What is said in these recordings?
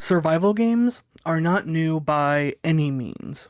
Survival games are not new by any means.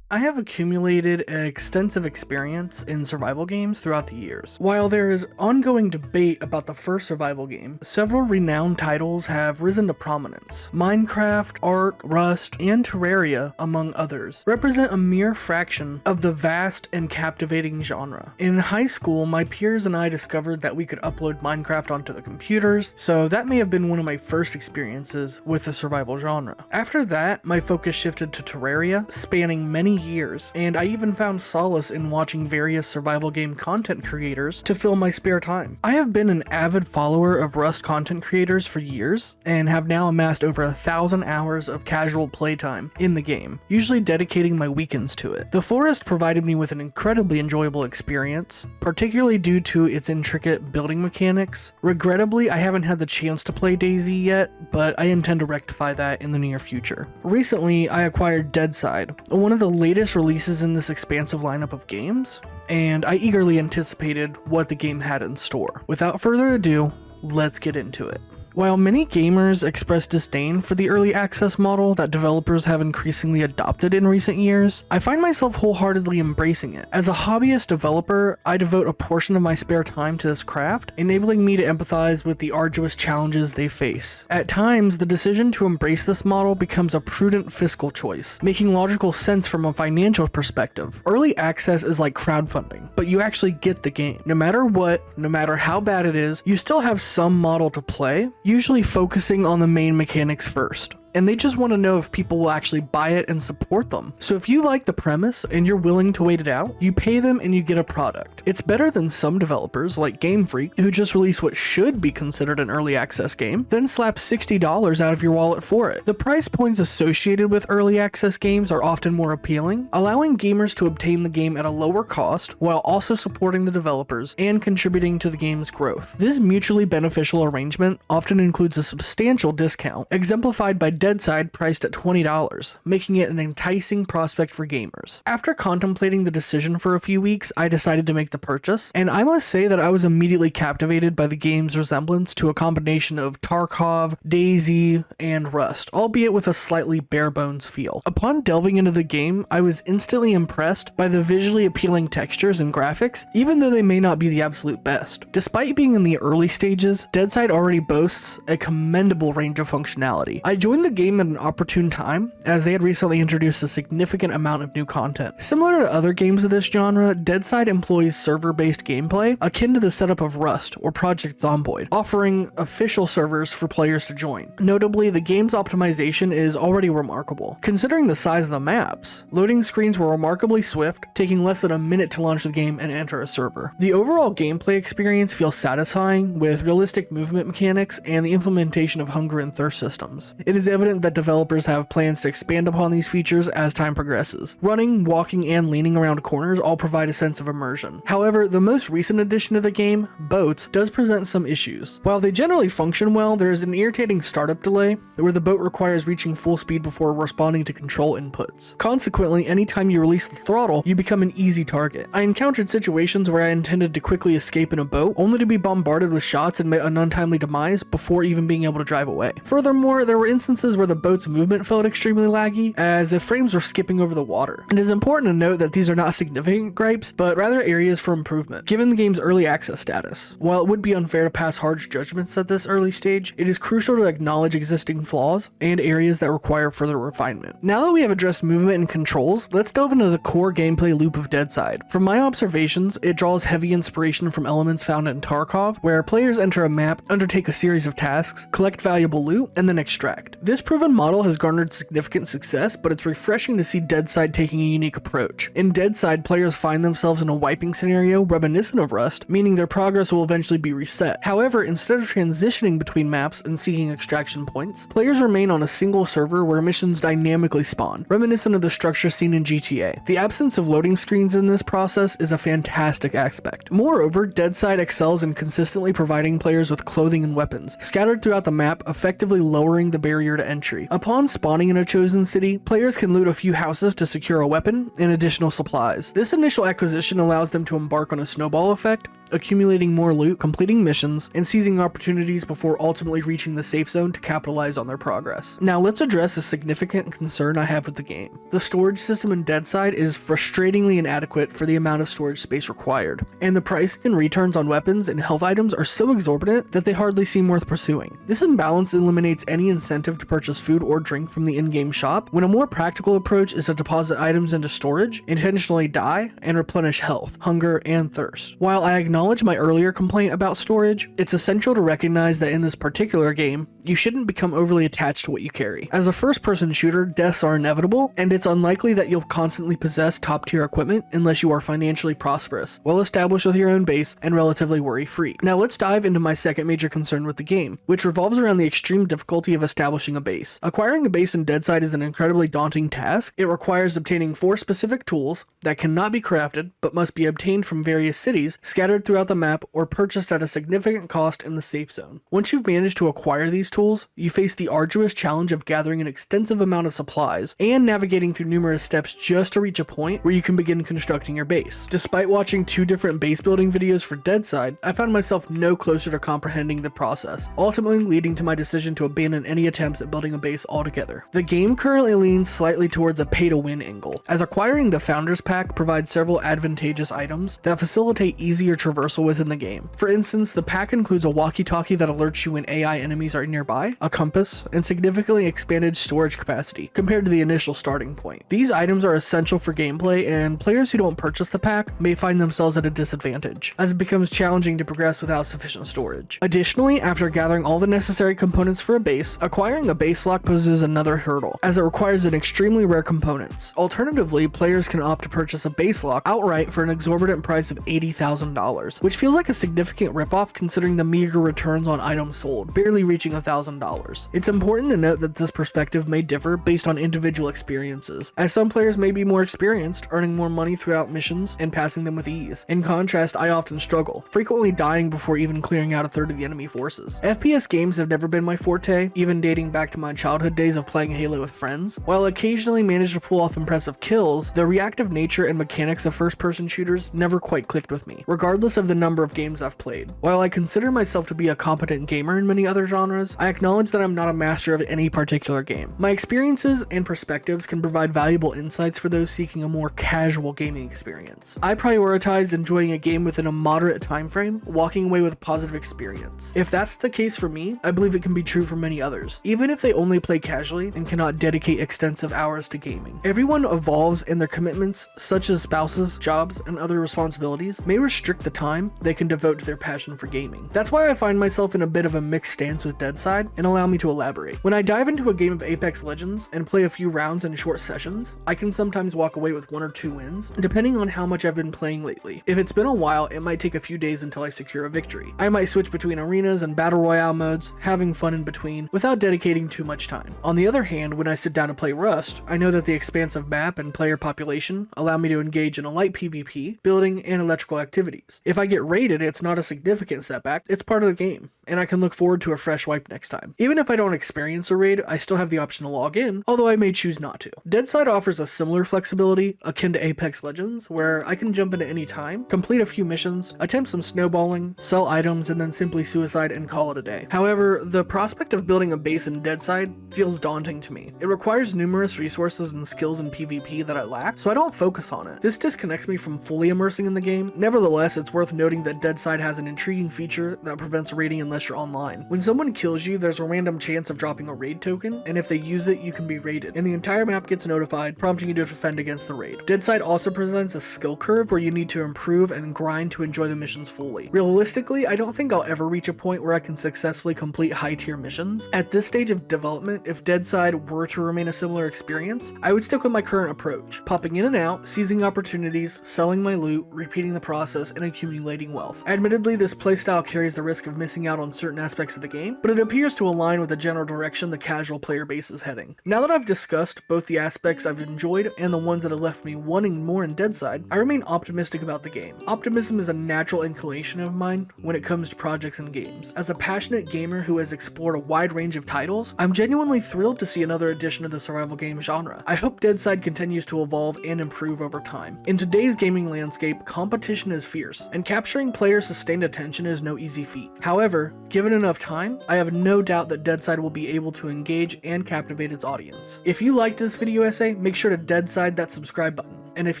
I have accumulated extensive experience in survival games throughout the years. While there is ongoing debate about the first survival game, several renowned titles have risen to prominence. Minecraft, Ark, Rust, and Terraria, among others, represent a mere fraction of the vast and captivating genre. In high school, my peers and I discovered that we could upload Minecraft onto the computers, so that may have been one of my first experiences with the survival genre. After that, my focus shifted to Terraria, spanning many years, and I even found solace in watching various survival game content creators to fill my spare time. I have been an avid follower of Rust content creators for years, and have now amassed over 1,000 hours of casual playtime in the game, usually dedicating my weekends to it. The Forest provided me with an incredibly enjoyable experience, particularly due to its intricate building mechanics. Regrettably, I haven't had the chance to play DayZ yet, but I intend to rectify that in the near future. Recently, I acquired Deadside, one of the latest releases in this expansive lineup of games, and I eagerly anticipated what the game had in store. Without further ado, let's get into it. While many gamers express disdain for the early access model that developers have increasingly adopted in recent years, I find myself wholeheartedly embracing it. As a hobbyist developer, I devote a portion of my spare time to this craft, enabling me to empathize with the arduous challenges they face. At times, the decision to embrace this model becomes a prudent fiscal choice, making logical sense from a financial perspective. Early access is like crowdfunding, but you actually get the game. No matter what, no matter how bad it is, you still have some model to play, usually focusing on the main mechanics first. And they just want to know if people will actually buy it and support them. So if you like the premise and you're willing to wait it out, you pay them and you get a product. It's better than some developers like Game Freak, who just release what should be considered an early access game, then slap $60 out of your wallet for it. The price points associated with early access games are often more appealing, allowing gamers to obtain the game at a lower cost while also supporting the developers and contributing to the game's growth. This mutually beneficial arrangement often includes a substantial discount, exemplified by Deadside priced at $20, making it an enticing prospect for gamers. After contemplating the decision for a few weeks, I decided to make the purchase, and I must say that I was immediately captivated by the game's resemblance to a combination of Tarkov, DayZ, and Rust, albeit with a slightly bare-bones feel. Upon delving into the game, I was instantly impressed by the visually appealing textures and graphics, even though they may not be the absolute best. Despite being in the early stages, Deadside already boasts a commendable range of functionality. I joined the game at an opportune time, as they had recently introduced a significant amount of new content. Similar to other games of this genre, Deadside employs server-based gameplay akin to the setup of Rust or Project Zomboid, offering official servers for players to join. Notably, the game's optimization is already remarkable. Considering the size of the maps, loading screens were remarkably swift, taking less than a minute to launch the game and enter a server. The overall gameplay experience feels satisfying, with realistic movement mechanics and the implementation of hunger and thirst systems. It is evident that developers have plans to expand upon these features as time progresses. Running, walking, and leaning around corners all provide a sense of immersion. However, the most recent addition to the game, boats, does present some issues. While they generally function well, there is an irritating startup delay where the boat requires reaching full speed before responding to control inputs. Consequently, anytime you release the throttle, you become an easy target. I encountered situations where I intended to quickly escape in a boat, only to be bombarded with shots and met an untimely demise before even being able to drive away. Furthermore, there were instances where the boat's movement felt extremely laggy, as if frames were skipping over the water. It is important to note that these are not significant gripes, but rather areas for improvement, given the game's early access status. While it would be unfair to pass harsh judgments at this early stage, it is crucial to acknowledge existing flaws and areas that require further refinement. Now that we have addressed movement and controls, let's delve into the core gameplay loop of Deadside. From my observations, it draws heavy inspiration from elements found in Tarkov, where players enter a map, undertake a series of tasks, collect valuable loot, and then extract. This proven model has garnered significant success, but it's refreshing to see Deadside taking a unique approach. In Deadside, players find themselves in a wiping scenario reminiscent of Rust, meaning their progress will eventually be reset. However, instead of transitioning between maps and seeking extraction points, players remain on a single server where missions dynamically spawn, reminiscent of the structure seen in GTA. The absence of loading screens in this process is a fantastic aspect. Moreover, Deadside excels in consistently providing players with clothing and weapons, scattered throughout the map, effectively lowering the barrier to to entry. Upon spawning in a chosen city, players can loot a few houses to secure a weapon and additional supplies. This initial acquisition allows them to embark on a snowball effect, accumulating more loot, completing missions, and seizing opportunities before ultimately reaching the safe zone to capitalize on their progress. Now let's address a significant concern I have with the game. The storage system in Deadside is frustratingly inadequate for the amount of storage space required, and the price and returns on weapons and health items are so exorbitant that they hardly seem worth pursuing. This imbalance eliminates any incentive to purchase food or drink from the in-game shop, when a more practical approach is to deposit items into storage, intentionally die, and replenish health, hunger, and thirst. While I acknowledge my earlier complaint about storage, it's essential to recognize that in this particular game, you shouldn't become overly attached to what you carry. As a first-person shooter, deaths are inevitable, and it's unlikely that you'll constantly possess top-tier equipment unless you are financially prosperous, well-established with your own base, and relatively worry-free. Now let's dive into my second major concern with the game, which revolves around the extreme difficulty of establishing a base. Acquiring a base in Deadside is an incredibly daunting task. It requires obtaining 4 specific tools that cannot be crafted, but must be obtained from various cities scattered throughout the map or purchased at a significant cost in the safe zone. Once you've managed to acquire these tools, you face the arduous challenge of gathering an extensive amount of supplies and navigating through numerous steps just to reach a point where you can begin constructing your base. Despite watching 2 different base building videos for Deadside, I found myself no closer to comprehending the process, ultimately leading to my decision to abandon any attempts at building a base altogether. The game currently leans slightly towards a pay-to-win angle, as acquiring the Founders Pack provides several advantageous items that facilitate easier traversal within the game. For instance, the pack includes a walkie-talkie that alerts you when AI enemies are nearby, a compass, and significantly expanded storage capacity compared to the initial starting point. These items are essential for gameplay, and players who don't purchase the pack may find themselves at a disadvantage, as it becomes challenging to progress without sufficient storage. Additionally, after gathering all the necessary components for a base, acquiring a base lock poses another hurdle, as it requires an extremely rare components. Alternatively, players can opt to purchase a base lock outright for an exorbitant price of $80,000, which feels like a significant ripoff considering the meager returns on items sold, barely reaching $1,000. It's important to note that this perspective may differ based on individual experiences, as some players may be more experienced, earning more money throughout missions and passing them with ease. In contrast, I often struggle, frequently dying before even clearing out a third of the enemy forces. FPS games have never been my forte, even dating back to my childhood days of playing Halo with friends. While I occasionally manage to pull off impressive kills, the reactive nature and mechanics of first-person shooters never quite clicked with me, regardless of the number of games I've played. While I consider myself to be a competent gamer in many other genres, I acknowledge that I'm not a master of any particular game. My experiences and perspectives can provide valuable insights for those seeking a more casual gaming experience. I prioritize enjoying a game within a moderate time frame, walking away with a positive experience. If that's the case for me, I believe it can be true for many others, even if they only play casually and cannot dedicate extensive hours to gaming. Everyone evolves, and their commitments, such as spouses, jobs, and other responsibilities, may restrict the time they can devote to their passion for gaming. That's why I find myself in a bit of a mixed stance with Deadside, and allow me to elaborate. When I dive into a game of Apex Legends and play a few rounds in short sessions, I can sometimes walk away with 1 or 2 wins, depending on how much I've been playing lately. If it's been a while, it might take a few days until I secure a victory. I might switch between arenas and battle royale modes, having fun in between, without dedicating too much time. On the other hand, when I sit down to play Rust, I know that the expansive map and player population allow me to engage in a light PvP, building, and electrical activities. If I get raided, it's not a significant setback, it's part of the game, and I can look forward to a fresh wipe next time. Even if I don't experience a raid, I still have the option to log in, although I may choose not to. Deadside offers a similar flexibility akin to Apex Legends, where I can jump in at any time, complete a few missions, attempt some snowballing, sell items, and then simply suicide and call it a day. However, the prospect of building a base in Deadside feels daunting to me. It requires numerous resources and skills in PvP that I lack, so I don't focus on it. This disconnects me from fully immersing in the game. Nevertheless, it's worth noting that Deadside has an intriguing feature that prevents raiding unless you're online. When someone kills you, there's a random chance of dropping a raid token, and if they use it, you can be raided, and the entire map gets notified, prompting you to defend against the raid. Deadside also presents a skill curve where you need to improve and grind to enjoy the missions fully. Realistically, I don't think I'll ever reach a point where I can successfully complete high-tier missions. At this stage of development, if Deadside were to remain a similar experience, I would stick with my current approach, popping in and out, seizing opportunities, selling my loot, repeating the process, and accumulating wealth. Admittedly, this playstyle carries the risk of missing out on certain aspects of the game, but it appears appears to align with the general direction the casual player base is heading. Now that I've discussed both the aspects I've enjoyed and the ones that have left me wanting more in Deadside, I remain optimistic about the game. Optimism is a natural inclination of mine when it comes to projects and games. As a passionate gamer who has explored a wide range of titles, I'm genuinely thrilled to see another addition to the survival game genre. I hope Deadside continues to evolve and improve over time. In today's gaming landscape, competition is fierce, and capturing players' sustained attention is no easy feat. However, given enough time, I have no doubt that Deadside will be able to engage and captivate its audience. If you liked this video essay, make sure to Deadside that subscribe button. And if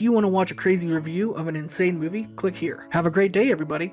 you want to watch a crazy review of an insane movie, click here. Have a great day, everybody!